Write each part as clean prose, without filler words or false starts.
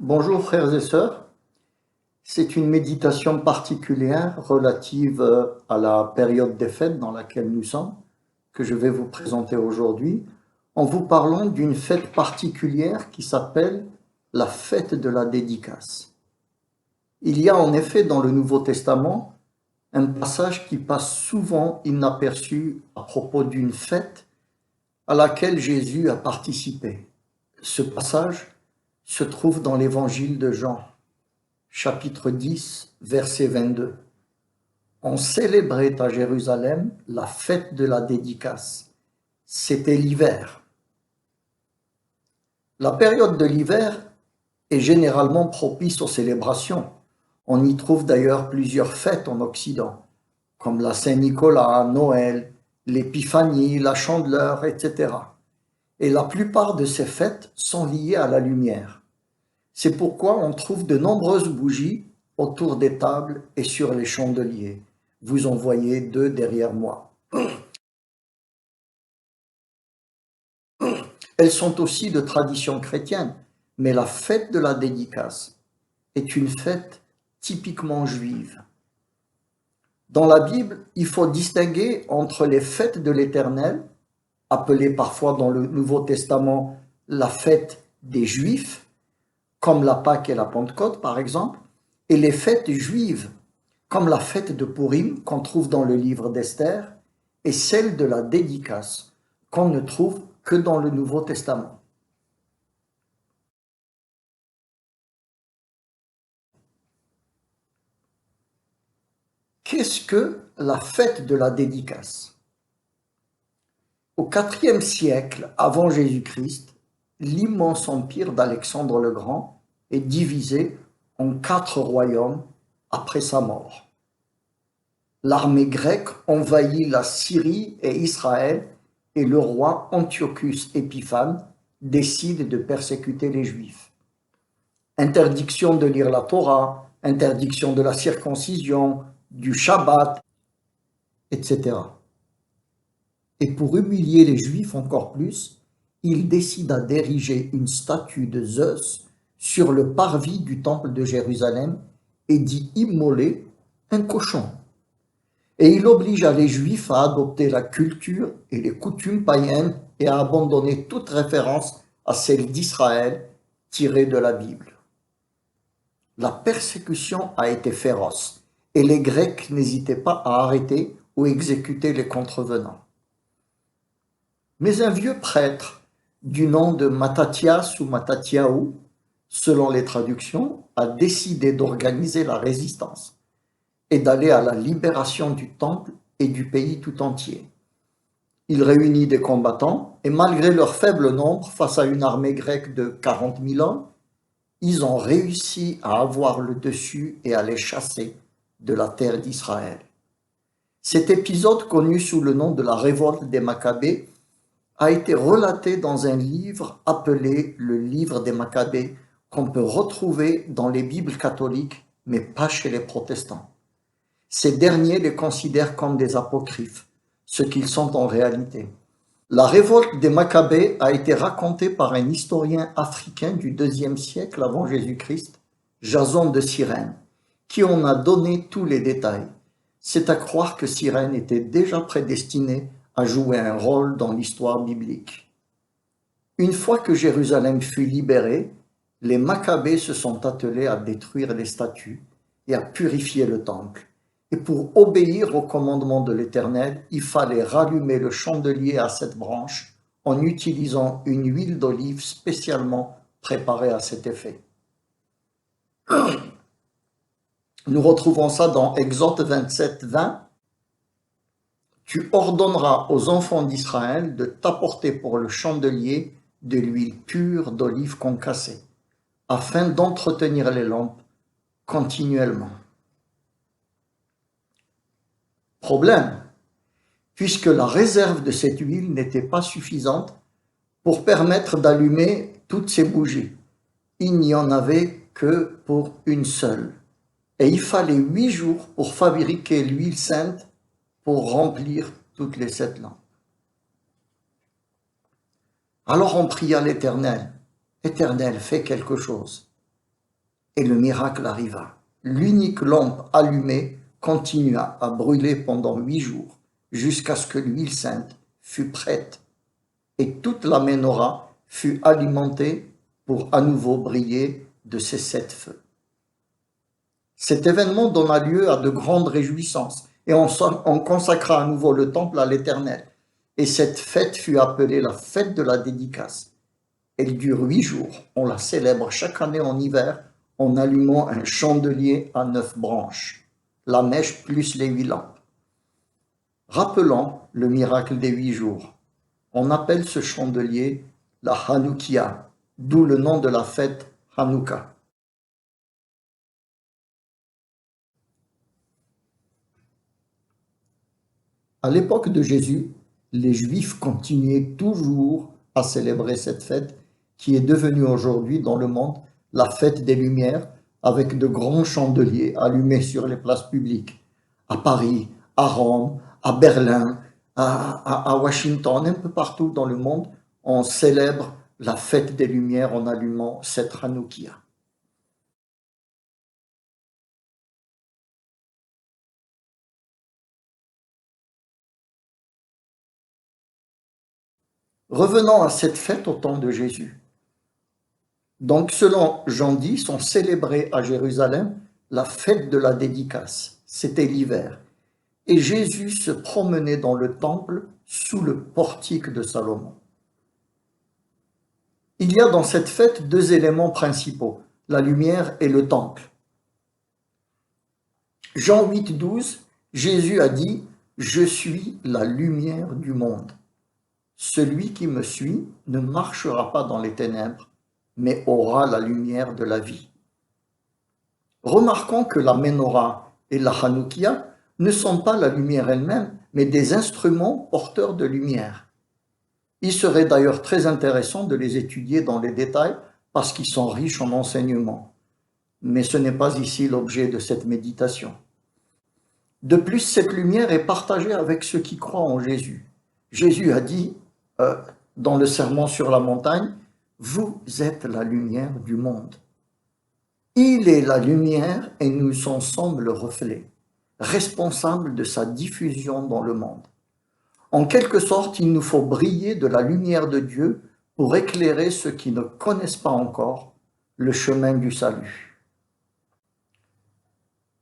Bonjour frères et sœurs, c'est une méditation particulière relative à la période des fêtes dans laquelle nous sommes, que je vais vous présenter aujourd'hui, en vous parlant d'une fête particulière qui s'appelle la fête de la dédicace. Il y a en effet dans le Nouveau Testament un passage qui passe souvent inaperçu à propos d'une fête à laquelle Jésus a participé. Ce passage se trouve dans l'évangile de Jean, chapitre 10, verset 22. On célébrait à Jérusalem la fête de la dédicace. C'était l'hiver. La période de l'hiver est généralement propice aux célébrations. On y trouve d'ailleurs plusieurs fêtes en Occident, comme la Saint-Nicolas, Noël, l'Épiphanie, la Chandeleur, etc. Et la plupart de ces fêtes sont liées à la lumière. C'est pourquoi on trouve de nombreuses bougies autour des tables et sur les chandeliers. Vous en voyez deux derrière moi. Elles sont aussi de tradition chrétienne, mais la fête de la dédicace est une fête typiquement juive. Dans la Bible, il faut distinguer entre les fêtes de l'Éternel, appelées parfois dans le Nouveau Testament la fête des Juifs, comme la Pâque et la Pentecôte par exemple, et les fêtes juives, comme la fête de Purim qu'on trouve dans le livre d'Esther, et celle de la dédicace qu'on ne trouve que dans le Nouveau Testament. Qu'est-ce que la fête de la dédicace? Au IVe siècle avant Jésus-Christ, l'immense empire d'Alexandre le Grand est divisé en 4 royaumes après sa mort. L'armée grecque envahit la Syrie et Israël et le roi Antiochus Épiphane décide de persécuter les Juifs. Interdiction de lire la Torah, interdiction de la circoncision, du Shabbat, etc. Et pour humilier les Juifs encore plus, il décida d'ériger une statue de Zeus sur le parvis du temple de Jérusalem et d'y immoler un cochon. Et il obligea les Juifs à adopter la culture et les coutumes païennes et à abandonner toute référence à celle d'Israël tirée de la Bible. La persécution a été féroce et les Grecs n'hésitaient pas à arrêter ou exécuter les contrevenants. Mais un vieux prêtre du nom de Mattathias ou Mattathiaou, selon les traductions, a décidé d'organiser la résistance et d'aller à la libération du temple et du pays tout entier. Il réunit des combattants et malgré leur faible nombre face à une armée grecque de 40 000 hommes, ils ont réussi à avoir le dessus et à les chasser de la terre d'Israël. Cet épisode, connu sous le nom de la révolte des Maccabées, a été relaté dans un livre appelé le livre des Maccabées, qu'on peut retrouver dans les Bibles catholiques, mais pas chez les protestants. Ces derniers les considèrent comme des apocryphes, ce qu'ils sont en réalité. La révolte des Maccabées a été racontée par un historien africain du IIe siècle avant Jésus-Christ, Jason de Cyrène, qui en a donné tous les détails. C'est à croire que Cyrène était déjà prédestiné à jouer un rôle dans l'histoire biblique. Une fois que Jérusalem fut libérée, les Maccabées se sont attelés à détruire les statues et à purifier le temple. Et pour obéir au commandement de l'Éternel, il fallait rallumer le chandelier à 7 branches en utilisant une huile d'olive spécialement préparée à cet effet. Nous retrouvons ça dans Exode 27, 20. Tu ordonneras aux enfants d'Israël de t'apporter pour le chandelier de l'huile pure d'olive concassée, afin d'entretenir les lampes continuellement. Problème, puisque la réserve de cette huile n'était pas suffisante pour permettre d'allumer toutes ces bougies. Il n'y en avait que pour une seule. Et il fallait 8 jours pour fabriquer l'huile sainte pour remplir toutes les 7 lampes. Alors on pria l'Éternel. Éternel, fais quelque chose. Et le miracle arriva. L'unique lampe allumée continua à brûler pendant 8 jours, jusqu'à ce que l'huile sainte fût prête, et toute la menorah fut alimentée pour à nouveau briller de ses 7 feux. Cet événement donna lieu à de grandes réjouissances, et on consacra à nouveau le temple à l'Éternel. Et cette fête fut appelée la fête de la dédicace. Elle dure 8 jours. On la célèbre chaque année en hiver en allumant un chandelier à 9 branches, la mèche plus les 8 lampes. Rappelant le miracle des 8 jours, on appelle ce chandelier la Hanoukia, d'où le nom de la fête Hanouka. À l'époque de Jésus, les Juifs continuaient toujours à célébrer cette fête qui est devenue aujourd'hui dans le monde la fête des Lumières, avec de grands chandeliers allumés sur les places publiques, à Paris, à Rome, à Berlin, à Washington, un peu partout dans le monde, on célèbre la fête des Lumières en allumant cette Hanoukia. Revenons à cette fête au temps de Jésus. Donc, selon Jean 10, on célébrait à Jérusalem la fête de la dédicace. C'était l'hiver. Et Jésus se promenait dans le temple sous le portique de Salomon. Il y a dans cette fête 2 éléments principaux, la lumière et le temple. Jean 8, 12, Jésus a dit « Je suis la lumière du monde. Celui qui me suit ne marchera pas dans les ténèbres, mais aura la lumière de la vie. » Remarquons que la menorah et la Hanoukia ne sont pas la lumière elle-même, mais des instruments porteurs de lumière. Il serait d'ailleurs très intéressant de les étudier dans les détails parce qu'ils sont riches en enseignements. Mais ce n'est pas ici l'objet de cette méditation. De plus, cette lumière est partagée avec ceux qui croient en Jésus. Jésus a dit dans le sermon sur la montagne, « Vous êtes la lumière du monde. » Il est la lumière et nous en sommes le reflet, responsable de sa diffusion dans le monde. En quelque sorte, il nous faut briller de la lumière de Dieu pour éclairer ceux qui ne connaissent pas encore le chemin du salut.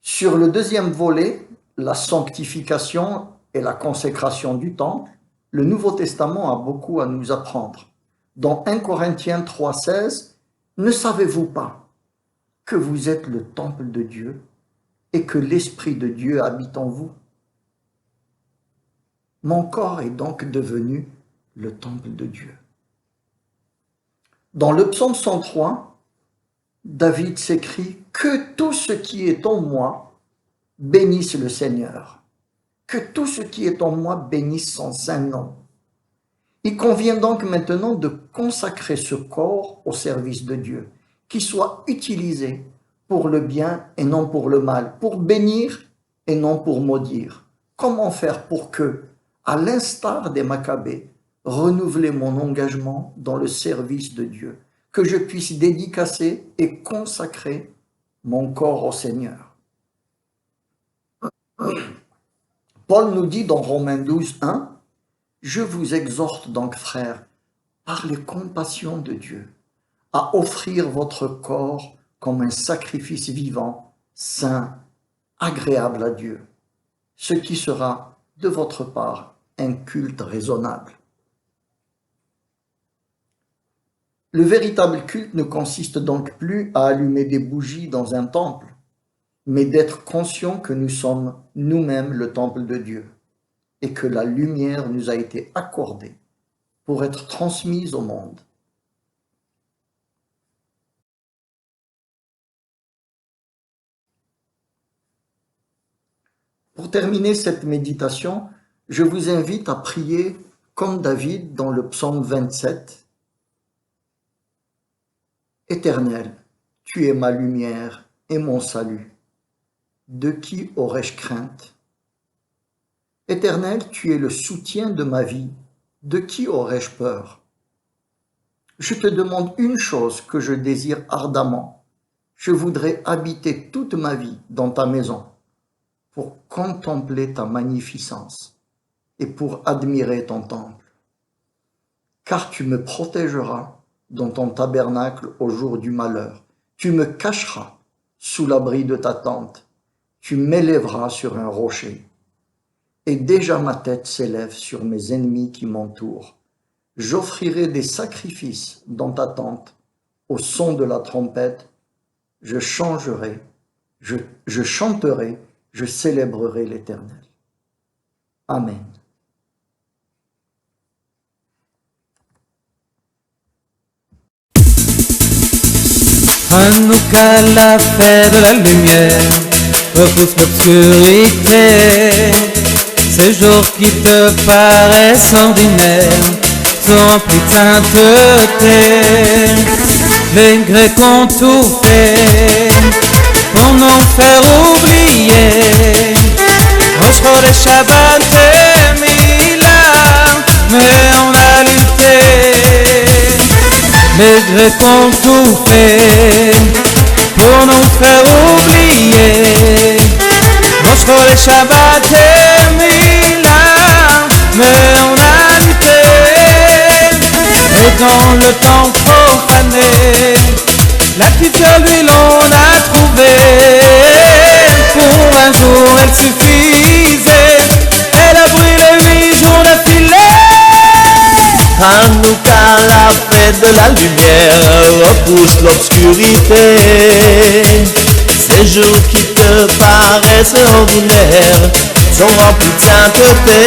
Sur le deuxième volet, la sanctification et la consécration du temple, le Nouveau Testament a beaucoup à nous apprendre. Dans 1 Corinthiens 3,16, « Ne savez-vous pas que vous êtes le temple de Dieu et que l'Esprit de Dieu habite en vous? Mon corps est donc devenu le temple de Dieu. » Dans le psaume 103, David s'écrie « Que tout ce qui est en moi bénisse le Seigneur. Que tout ce qui est en moi bénisse son saint nom. » Il convient donc maintenant de consacrer ce corps au service de Dieu, qu'il soit utilisé pour le bien et non pour le mal, pour bénir et non pour maudire. Comment faire pour que, à l'instar des Maccabées, renouveler mon engagement dans le service de Dieu, que je puisse dédicacer et consacrer mon corps au Seigneur. Paul nous dit dans Romains 12, 1, « Je vous exhorte donc, frères, par les compassions de Dieu, à offrir votre corps comme un sacrifice vivant, saint, agréable à Dieu, ce qui sera de votre part un culte raisonnable. » Le véritable culte ne consiste donc plus à allumer des bougies dans un temple, mais d'être conscient que nous sommes nous-mêmes le temple de Dieu et que la lumière nous a été accordée pour être transmise au monde. Pour terminer cette méditation, je vous invite à prier comme David dans le psaume 27. « Éternel, tu es ma lumière et mon salut. De qui aurais-je crainte? Éternel, tu es le soutien de ma vie. De qui aurais-je peur? Je te demande une chose que je désire ardemment. Je voudrais habiter toute ma vie dans ta maison pour contempler ta magnificence et pour admirer ton temple. Car tu me protégeras dans ton tabernacle au jour du malheur. Tu me cacheras sous l'abri de ta tente. Tu m'élèveras sur un rocher. Et déjà ma tête s'élève sur mes ennemis qui m'entourent. J'offrirai des sacrifices dans ta tente au son de la trompette. Je chanterai, je célébrerai l'Éternel. Amen. Hanouka, la fête de la lumière, repousse l'obscurité. Ces jours qui te paraissent ordinaires sont remplis de sainteté. Les Grecs ont tout fait pour nous faire oublier. Rosh Chodesh Shabbat et Mila, mais on a lutté. Les Grecs ont tout fait pour nous faire oublier. Rosh Chodesh Shabbat et Mila, mais on a lutté. Et dans le temps profané, la petite de l'huile on a trouvé. Pour un jour elle suffisait, elle a brûlé 8 jours d'affilée. Hanouka, la fête de la lumière, repousse l'obscurité. Ces jours qui te paraissent ordinaires sont remplis de sainteté.